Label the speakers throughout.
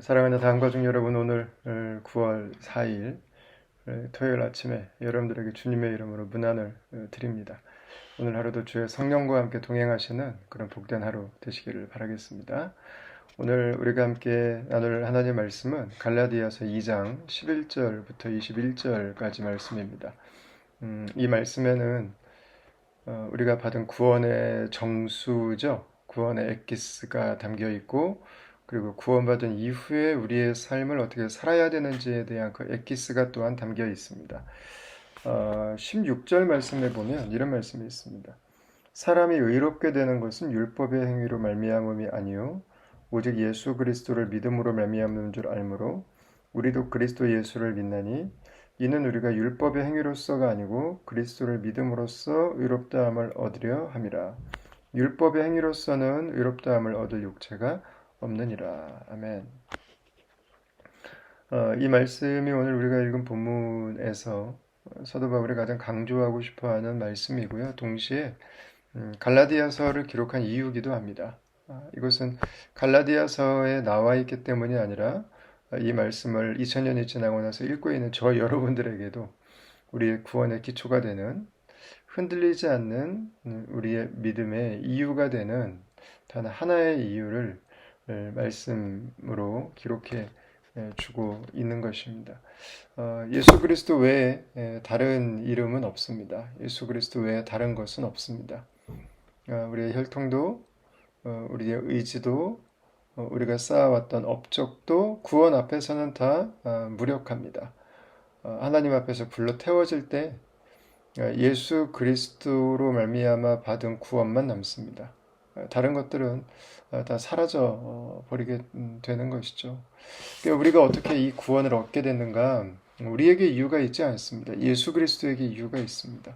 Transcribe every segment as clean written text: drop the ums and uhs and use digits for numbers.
Speaker 1: 사랑하는 다음가족 여러분, 오늘 9월 4일 토요일 아침에 여러분들에게 주님의 이름으로 문안을 드립니다. 오늘 하루도 주의 성령과 함께 동행하시는 그런 복된 하루 되시기를 바라겠습니다. 오늘 우리가 함께 나눌 하나님의 말씀은 갈라디아서 2장 11절부터 21절까지 말씀입니다. 이 말씀에는 우리가 받은 구원의 정수죠. 구원의 엑기스가 담겨 있고, 그리고 구원받은 이후에 우리의 삶을 어떻게 살아야 되는지에 대한 그 엑기스가 또한 담겨 있습니다. 16절 말씀에 보면 이런 말씀이 있습니다. 사람이 의롭게 되는 것은 율법의 행위로 말미암음이 아니요 오직 예수 그리스도를 믿음으로 말미암는 줄 알므로 우리도 그리스도 예수를 믿나니 이는 우리가 율법의 행위로서가 아니고 그리스도를 믿음으로써 의롭다함을 얻으려 함이라. 율법의 행위로서는 의롭다함을 얻을 육체가 없느니라. 아멘. 이 말씀이 오늘 우리가 읽은 본문에서 사도 바울이 가장 강조하고 싶어하는 말씀이고요. 동시에 갈라디아서를 기록한 이유기도 합니다. 이것은 갈라디아서에 나와 있기 때문이 아니라 이 말씀을 2000년이 지나고 나서 읽고 있는 저 여러분들에게도 우리의 구원의 기초가 되는, 흔들리지 않는 우리의 믿음의 이유가 되는 단 하나의 이유를 말씀으로 기록해 주고 있는 것입니다. 예수 그리스도 외에 다른 이름은 없습니다. 예수 그리스도 외에 다른 것은 없습니다. 우리의 혈통도, 우리의 의지도, 우리가 쌓아왔던 업적도 구원 앞에서는 다 무력합니다. 하나님 앞에서 불러 태워질 때 예수 그리스도로 말미암아 받은 구원만 남습니다. 다른 것들은 다 사라져 버리게 되는 것이죠. 우리가 어떻게 이 구원을 얻게 됐는가? 우리에게 이유가 있지 않습니다. 예수 그리스도에게 이유가 있습니다.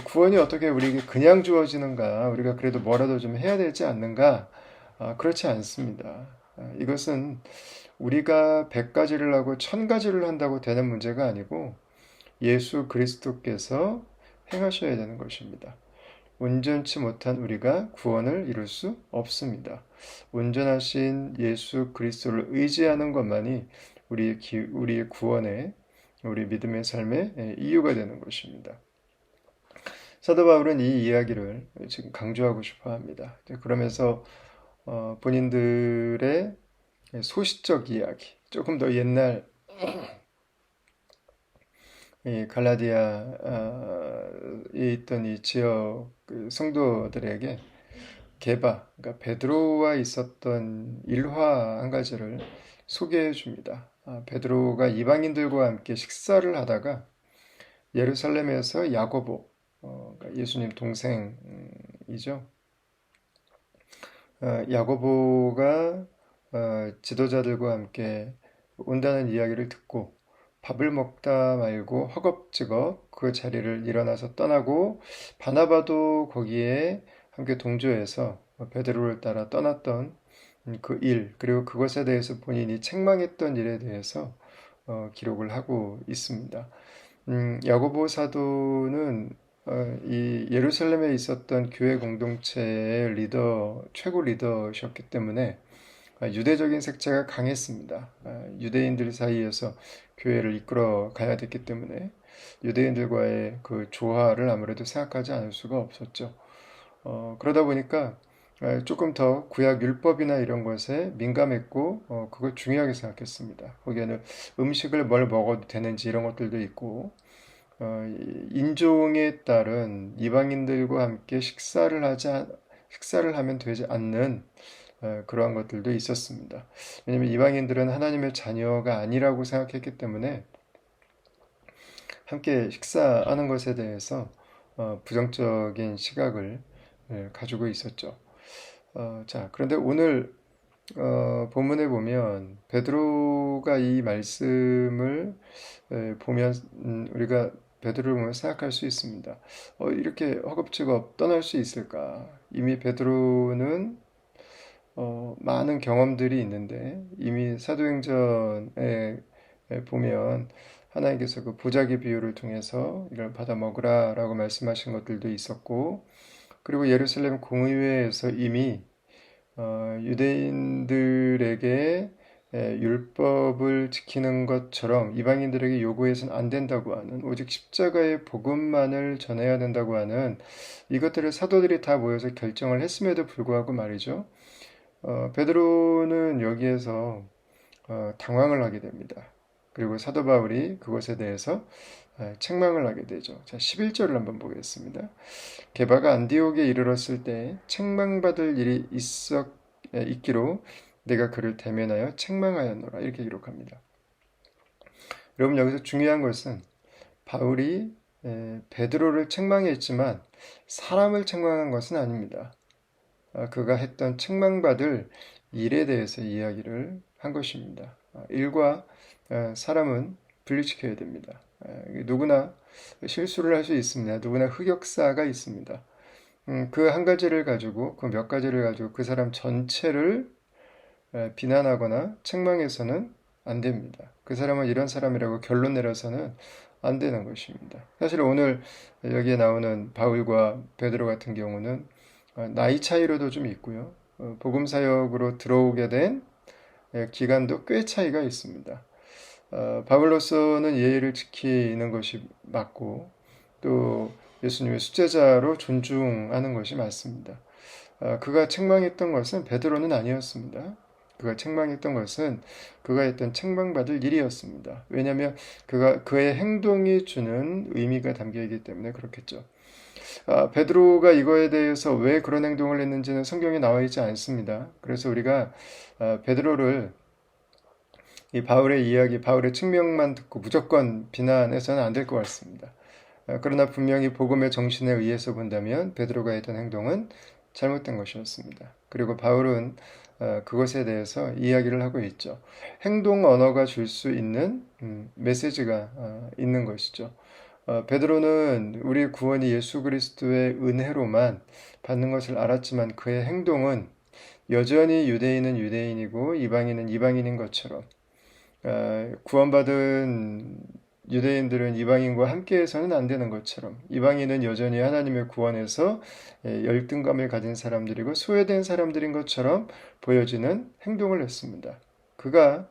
Speaker 1: 구원이 어떻게 우리에게 그냥 주어지는가? 우리가 그래도 뭐라도 좀 해야 되지 않는가? 그렇지 않습니다. 이것은 우리가 100가지를 하고 1000가지를 한다고 되는 문제가 아니고 예수 그리스도께서 행하셔야 되는 것입니다. 온전치 못한 우리가 구원을 이룰 수 없습니다. 온전하신 예수 그리스도를 의지하는 것만이 우리의 구원의, 우리 믿음의 삶의 이유가 되는 것입니다. 사도 바울은 이 이야기를 지금 강조하고 싶어 합니다. 그러면서 본인들의 소시적 이야기, 조금 더 옛날 이 갈라디아에 있던 이 지역 성도들에게 그러니까 베드로와 있었던 일화 한 가지를 소개해 줍니다. 베드로가 이방인들과 함께 식사를 하다가 예루살렘에서 야고보, 그러니까 예수님 동생이죠. 야고보가 지도자들과 함께 온다는 이야기를 듣고 밥을 먹다 말고 허겁지겁 그 자리를 일어나서 떠나고, 바나바도 거기에 함께 동조해서 베드로를 따라 떠났던 그 일, 그리고 그것에 대해서 본인이 책망했던 일에 대해서 기록을 하고 있습니다. 야고보 사도는 이 예루살렘에 있었던 교회 공동체의 최고 리더셨기 때문에 유대적인 색채가 강했습니다. 유대인들 사이에서 교회를 이끌어 가야 됐기 때문에 유대인들과의 그 조화를 아무래도 생각하지 않을 수가 없었죠. 그러다 보니까 조금 더 구약 율법이나 이런 것에 민감했고, 그걸 중요하게 생각했습니다. 거기에는 음식을 뭘 먹어도 되는지 이런 것들도 있고, 인종에 따른 이방인들과 함께 식사를 하면 되지 않는 그러한 것들도 있었습니다. 왜냐하면 이방인들은 하나님의 자녀가 아니라고 생각했기 때문에 함께 식사하는 것에 대해서 부정적인 시각을 가지고 있었죠. 자, 그런데 오늘 본문에 보면 베드로가 이 말씀을 보면 우리가 베드로를 보면 생각할 수 있습니다. 이렇게 허겁지겁 떠날 수 있을까? 이미 베드로는 많은 경험들이 있는데, 이미 사도행전에 보면 하나님께서 그 보자기 비유를 통해서 이걸 받아 먹으라 라고 말씀하신 것들도 있었고, 그리고 예루살렘 공의회에서 이미 유대인들에게 율법을 지키는 것처럼 이방인들에게 요구해서는 안 된다고 하는, 오직 십자가의 복음만을 전해야 된다고 하는 이것들을 사도들이 다 모여서 결정을 했음에도 불구하고 말이죠. 베드로는 여기에서 당황을 하게 됩니다. 그리고 사도 바울이 그것에 대해서 책망을 하게 되죠. 자, 11절을 한번 보겠습니다. 게바가 안디옥에 이르렀을 때 책망받을 일이 있기로 내가 그를 대면하여 책망하였노라. 이렇게 기록합니다. 여러분, 여기서 중요한 것은 바울이 베드로를 책망했지만 사람을 책망한 것은 아닙니다. 그가 했던 책망받을 일에 대해서 이야기를 한 것입니다. 일과 사람은 분리시켜야 됩니다. 누구나 실수를 할 수 있습니다. 누구나 흑역사가 있습니다. 그 한 가지를 가지고, 그 몇 가지를 가지고 그 사람 전체를 비난하거나 책망해서는 안 됩니다. 그 사람은 이런 사람이라고 결론 내려서는 안 되는 것입니다. 사실 오늘 여기에 나오는 바울과 베드로 같은 경우는 나이 차이로도 좀 있고요. 복음 사역으로 들어오게 된 기간도 꽤 차이가 있습니다. 바울로서는 예의를 지키는 것이 맞고 또 예수님의 수제자로 존중하는 것이 맞습니다. 그가 책망했던 것은 베드로는 아니었습니다. 그가 책망했던 것은 그가 했던 책망받을 일이었습니다. 왜냐하면 그의 행동이 주는 의미가 담겨 있기 때문에 그렇겠죠. 베드로가 이거에 대해서 왜 그런 행동을 했는지는 성경에 나와 있지 않습니다. 그래서 우리가 베드로를 이 바울의 이야기, 바울의 측면만 듣고 무조건 비난해서는 안 될 것 같습니다. 그러나 분명히 복음의 정신에 의해서 본다면 베드로가 했던 행동은 잘못된 것이었습니다. 그리고 바울은 그것에 대해서 이야기를 하고 있죠. 행동 언어가 줄 수 있는 메시지가 있는 것이죠. 베드로는 우리 구원이 예수 그리스도의 은혜로만 받는 것을 알았지만 그의 행동은 여전히 유대인은 유대인이고 이방인은 이방인인 것처럼 구원받은 유대인들은 이방인과 함께해서는 안 되는 것처럼 이방인은 여전히 하나님의 구원에서 열등감을 가진 사람들이고 소외된 사람들인 것처럼 보여지는 행동을 했습니다. 그가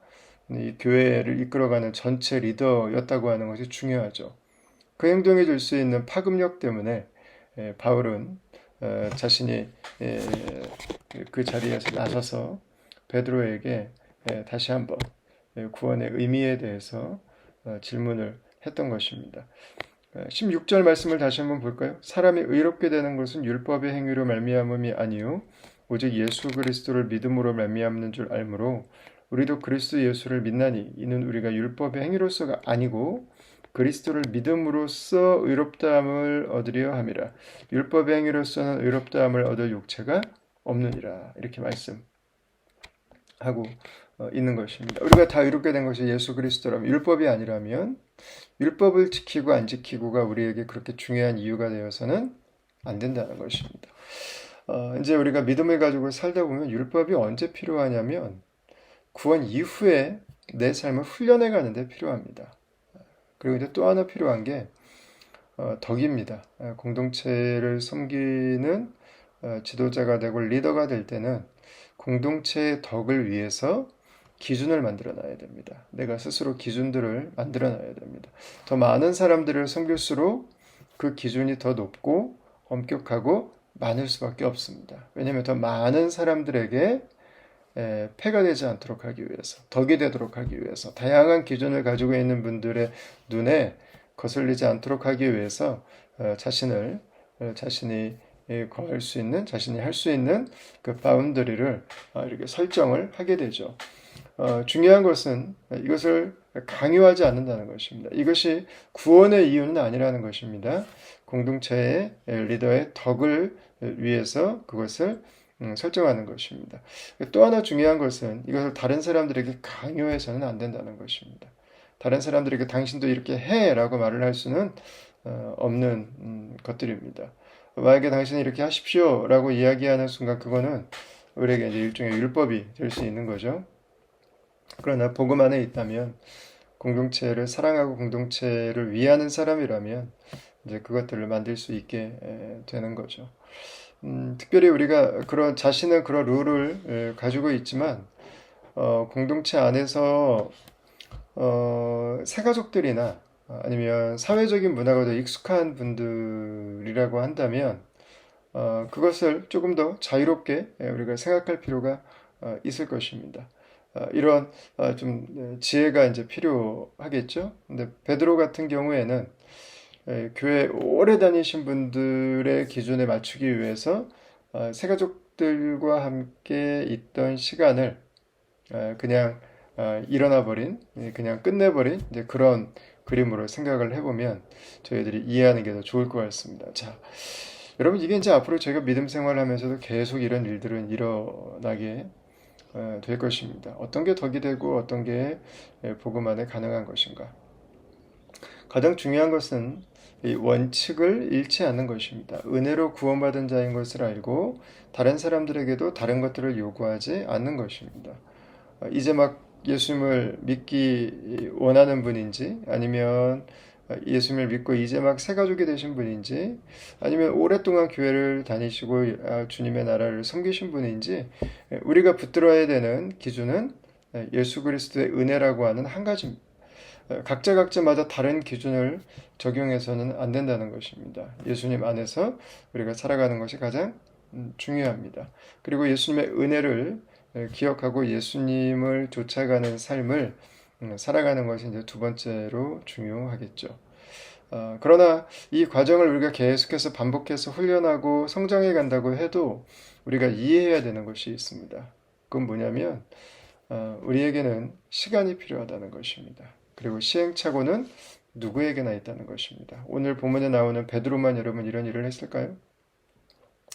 Speaker 1: 이 교회를 이끌어가는 전체 리더였다고 하는 것이 중요하죠. 그 행동이 줄 수 있는 파급력 때문에 바울은 자신이 그 자리에서 나서서 베드로에게 다시 한번 구원의 의미에 대해서 질문을 했던 것입니다. 16절 말씀을 다시 한번 볼까요? 사람이 의롭게 되는 것은 율법의 행위로 말미암음이 아니요 오직 예수 그리스도를 믿음으로 말미암는 줄 알므로 우리도 그리스도 예수를 믿나니 이는 우리가 율법의 행위로서가 아니고 그리스도를 믿음으로써 의롭다함을 얻으려 함이라. 율법의 행위로서는 의롭다함을 얻을 육체가 없느니라. 이렇게 말씀하고 있는 것입니다. 우리가 다 의롭게 된 것이 예수 그리스도라면, 율법이 아니라면 율법을 지키고 안 지키고가 우리에게 그렇게 중요한 이유가 되어서는 안 된다는 것입니다. 이제 우리가 믿음을 가지고 살다 보면 율법이 언제 필요하냐면 구원 이후에 내 삶을 훈련해 가는 데 필요합니다. 그리고 이제 또 하나 필요한 게 덕입니다. 공동체를 섬기는 지도자가 되고 리더가 될 때는 공동체의 덕을 위해서 기준을 만들어 놔야 됩니다. 내가 스스로 기준들을 만들어 놔야 됩니다. 더 많은 사람들을 섬길수록 그 기준이 더 높고 엄격하고 많을 수밖에 없습니다. 왜냐하면 더 많은 사람들에게 폐가 되지 않도록 하기 위해서, 덕이 되도록 하기 위해서, 다양한 기준을 가지고 있는 분들의 눈에 거슬리지 않도록 하기 위해서 자신이 거할 수 있는, 자신이 할 수 있는 그 바운더리를 이렇게 설정을 하게 되죠. 중요한 것은 이것을 강요하지 않는다는 것입니다. 이것이 구원의 이유는 아니라는 것입니다. 공동체의 리더의 덕을 위해서 그것을 설정하는 것입니다. 또 하나 중요한 것은 이것을 다른 사람들에게 강요해서는 안 된다는 것입니다. 다른 사람들에게 당신도 이렇게 해라고 말을 할 수는 없는 것들입니다. 만약에 당신이 이렇게 하십시오라고 이야기하는 순간 그거는 우리에게 이제 일종의 율법이 될 수 있는 거죠. 그러나 복음 안에 있다면 공동체를 사랑하고 공동체를 위하는 사람이라면 이제 그것들을 만들 수 있게 되는 거죠. 특별히 우리가 자신은 그런 룰을 가지고 있지만 공동체 안에서 새가족들이나 아니면 사회적인 문화가 더 익숙한 분들이라고 한다면 그것을 조금 더 자유롭게 우리가 생각할 필요가 있을 것입니다. 이런 좀 지혜가 이제 필요하겠죠. 근데 베드로 같은 경우에는 교회 오래 다니신 분들의 기준에 맞추기 위해서 새가족들과 함께 있던 시간을 그냥 일어나 버린, 그냥 끝내버린 이제 그런 그림으로 생각을 해보면 저희들이 이해하는 게 더 좋을 것 같습니다. 자, 여러분 이게 이제 앞으로 저희가 믿음 생활하면서도 계속 이런 일들은 일어나게 될 것입니다. 어떤 게 덕이 되고 어떤 게 복음 안에 가능한 것인가? 가장 중요한 것은 이 원칙을 잃지 않는 것입니다. 은혜로 구원받은 자인 것을 알고 다른 사람들에게도 다른 것들을 요구하지 않는 것입니다. 이제 막 예수님을 믿기 원하는 분인지 아니면 예수님을 믿고 이제 막 새가족이 되신 분인지 아니면 오랫동안 교회를 다니시고 주님의 나라를 섬기신 분인지 우리가 붙들어야 되는 기준은 예수 그리스도의 은혜라고 하는 한 가지입니다. 각자마다 다른 기준을 적용해서는 안 된다는 것입니다. 예수님 안에서 우리가 살아가는 것이 가장 중요합니다. 그리고 예수님의 은혜를 기억하고 예수님을 쫓아가는 삶을 살아가는 것이 이제 두 번째로 중요하겠죠. 그러나 이 과정을 우리가 계속해서 반복해서 훈련하고 성장해 간다고 해도 우리가 이해해야 되는 것이 있습니다. 그건 뭐냐면 우리에게는 시간이 필요하다는 것입니다. 그리고 시행착오는 누구에게나 있다는 것입니다. 오늘 본문에 나오는 베드로만 여러분 이런 일을 했을까요?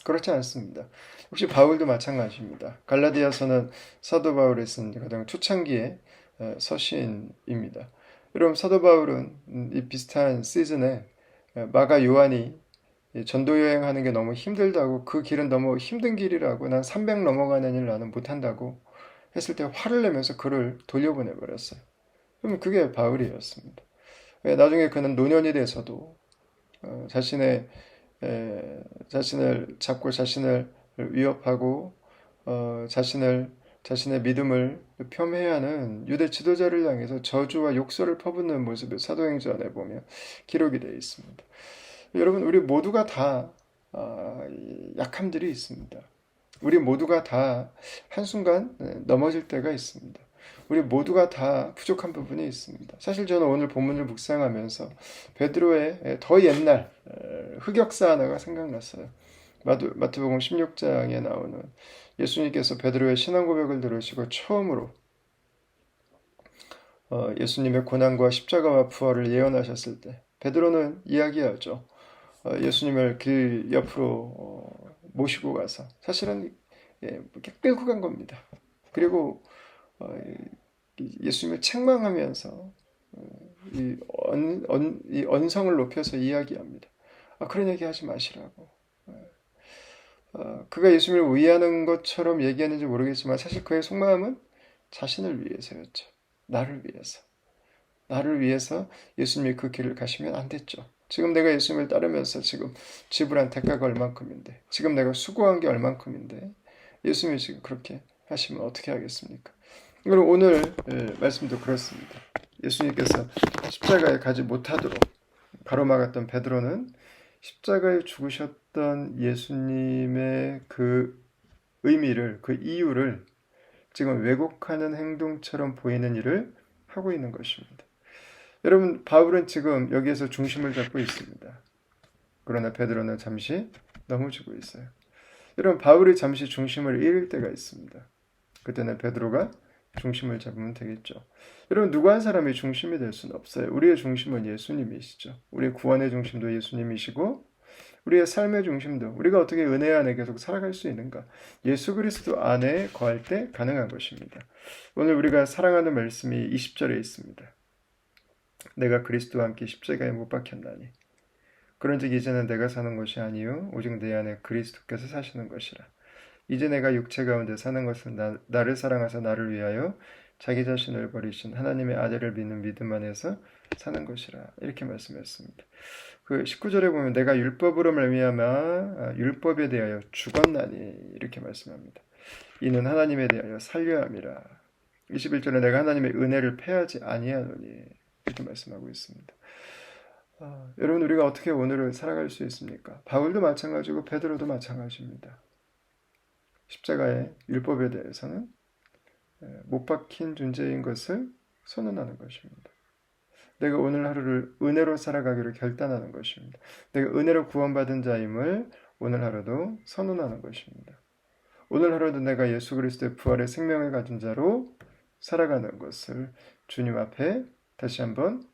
Speaker 1: 그렇지 않습니다. 혹시 바울도 마찬가지입니다. 갈라디아서는 사도 바울이 쓴 가장 초창기의 서신입니다. 여러분 사도 바울은 이 비슷한 시즌에 마가 요한이 전도 여행하는 게 너무 힘들다고 그 길은 너무 힘든 길이라고 난 300 넘어가는 일 나는 못한다고 했을 때 화를 내면서 그를 돌려보내 버렸어요. 그러면 그게 바울이었습니다. 나중에 그는 노년이 돼서도 자신의 자신을 잡고 자신을 위협하고 자신의 믿음을 폄훼하는 유대 지도자를 향해서 저주와 욕설을 퍼붓는 모습을 사도행전에 보면 기록이 되어 있습니다. 여러분 우리 모두가 다 약함들이 있습니다. 우리 모두가 다 한순간 넘어질 때가 있습니다. 우리 모두가 다 부족한 부분이 있습니다. 사실 저는 오늘 본문을 묵상하면서 베드로의 더 옛날 흑역사 하나가 생각났어요. 마태복음 16장에 나오는 예수님께서 베드로의 신앙 고백을 들으시고 처음으로 예수님의 고난과 십자가와 부활을 예언하셨을 때 베드로는 이야기하죠. 예수님을 길 옆으로 모시고 가서 사실은 끌고 간 겁니다. 그리고 예수님을 책망하면서 이 언성을 높여서 이야기합니다. 그런 얘기 하지 마시라고. 그가 예수님을 위하는 것처럼 얘기하는지 모르겠지만 사실 그의 속마음은 자신을 위해서였죠. 나를 위해서. 나를 위해서 예수님이 그 길을 가시면 안 됐죠. 지금 내가 예수님을 따르면서 지금 지불한 대가가 얼만큼인데 지금 내가 수고한 게 얼만큼인데 예수님이 지금 그렇게 하시면 어떻게 하겠습니까? 그럼 오늘 말씀도 그렇습니다. 예수님께서 십자가에 가지 못하도록 가로막았던 베드로는 십자가에 죽으셨던 예수님의 그 의미를 그 이유를 지금 왜곡하는 행동처럼 보이는 일을 하고 있는 것입니다. 여러분 바울은 지금 여기에서 중심을 잡고 있습니다. 그러나 베드로는 잠시 넘어지고 있어요. 여러분 바울이 잠시 중심을 잃을 때가 있습니다. 그때는 베드로가 중심을 잡으면 되겠죠. 여러분 누구 한 사람이 중심이 될 수는 없어요. 우리의 중심은 예수님이시죠. 우리의 구원의 중심도 예수님이시고 우리의 삶의 중심도 우리가 어떻게 은혜 안에 계속 살아갈 수 있는가 예수 그리스도 안에 거할 때 가능한 것입니다. 오늘 우리가 사랑하는 말씀이 20절에 있습니다. 내가 그리스도와 함께 십자가에 못 박혔나니 그런즉 이제는 내가 사는 것이 아니요 오직 내 안에 그리스도께서 사시는 것이라. 이제 내가 육체 가운데 사는 것은 나를 사랑하사 나를 위하여 자기 자신을 버리신 하나님의 아들을 믿는 믿음 안에서 사는 것이라. 이렇게 말씀했습니다. 그 19절에 보면 내가 율법으로 말미암아 율법에 대하여 죽었나니 이렇게 말씀합니다. 이는 하나님에 대하여 살려 함이라. 21절에 내가 하나님의 은혜를 패하지 아니하노니 이렇게 말씀하고 있습니다. 여러분 우리가 어떻게 오늘을 살아갈 수 있습니까? 바울도 마찬가지고 베드로도 마찬가지입니다. 십자가의 율법에 대해서는 못 박힌 존재인 것을 선언하는 것입니다. 내가 오늘 하루를 은혜로 살아가기로 결단하는 것입니다. 내가 은혜로 구원받은 자임을 오늘 하루도 선언하는 것입니다. 오늘 하루도 내가 예수 그리스도의 부활의 생명을 가진 자로 살아가는 것을 주님 앞에 다시 한번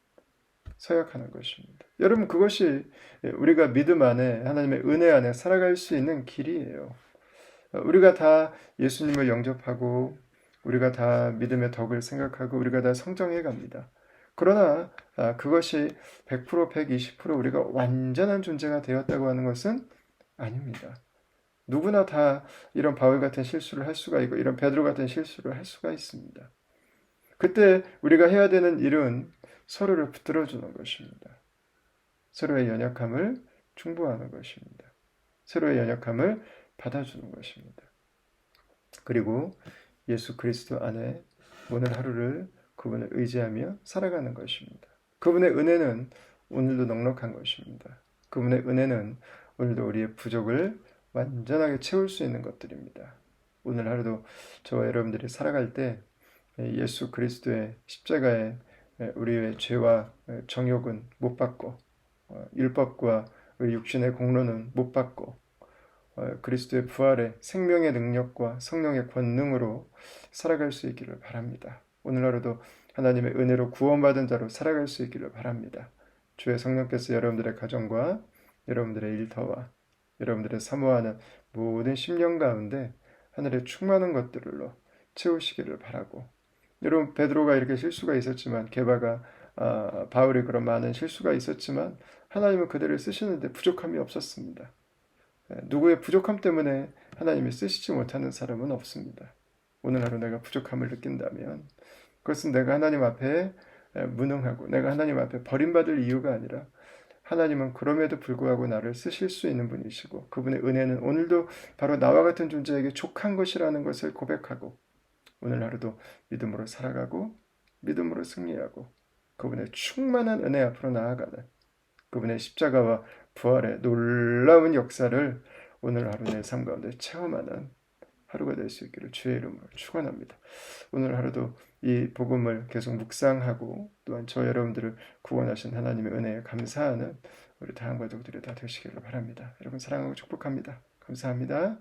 Speaker 1: 서약하는 것입니다. 여러분 그것이 우리가 믿음 안에 하나님의 은혜 안에 살아갈 수 있는 길이에요. 우리가 다 예수님을 영접하고 우리가 다 믿음의 덕을 생각하고 우리가 다 성장해 갑니다. 그러나 그것이 100%, 120% 우리가 완전한 존재가 되었다고 하는 것은 아닙니다. 누구나 다 이런 바울 같은 실수를 할 수가 있고 이런 베드로 같은 실수를 할 수가 있습니다. 그때 우리가 해야 되는 일은 서로를 붙들어주는 것입니다. 서로의 연약함을 중보하는 것입니다. 서로의 연약함을 받아주는 것입니다. 그리고 예수 그리스도 안에 오늘 하루를 그분을 의지하며 살아가는 것입니다. 그분의 은혜는 오늘도 넉넉한 것입니다. 그분의 은혜는 오늘도 우리의 부족을 완전하게 채울 수 있는 것들입니다. 오늘 하루도 저와 여러분들이 살아갈 때 예수 그리스도의 십자가에 우리의 죄와 정욕은 못 받고 율법과 우리 육신의 공로는 못 받고 그리스도의 부활의 생명의 능력과 성령의 권능으로 살아갈 수 있기를 바랍니다. 오늘 하루도 하나님의 은혜로 구원받은 자로 살아갈 수 있기를 바랍니다. 주의 성령께서 여러분들의 가정과 여러분들의 일터와 여러분들의 사모하는 모든 심령 가운데 하늘의 충만한 것들로 채우시기를 바라고 여러분 베드로가 이렇게 실수가 있었지만 게바가 바울이 그런 많은 실수가 있었지만 하나님은 그들을 쓰시는데 부족함이 없었습니다. 누구의 부족함 때문에 하나님이 쓰시지 못하는 사람은 없습니다. 오늘 하루 내가 부족함을 느낀다면 그것은 내가 하나님 앞에 무능하고 내가 하나님 앞에 버림받을 이유가 아니라 하나님은 그럼에도 불구하고 나를 쓰실 수 있는 분이시고 그분의 은혜는 오늘도 바로 나와 같은 존재에게 족한 것이라는 것을 고백하고 오늘 하루도 믿음으로 살아가고 믿음으로 승리하고 그분의 충만한 은혜 앞으로 나아가는 그분의 십자가와 부활의 놀라운 역사를 오늘 하루 내 삶 가운데 체험하는 하루가 될 수 있기를 주의 이름으로 축원합니다. 오늘 하루도 이 복음을 계속 묵상하고 또한 저 여러분들을 구원하신 하나님의 은혜에 감사하는 우리 다음 가족들이 다 되시기를 바랍니다. 여러분 사랑하고 축복합니다. 감사합니다.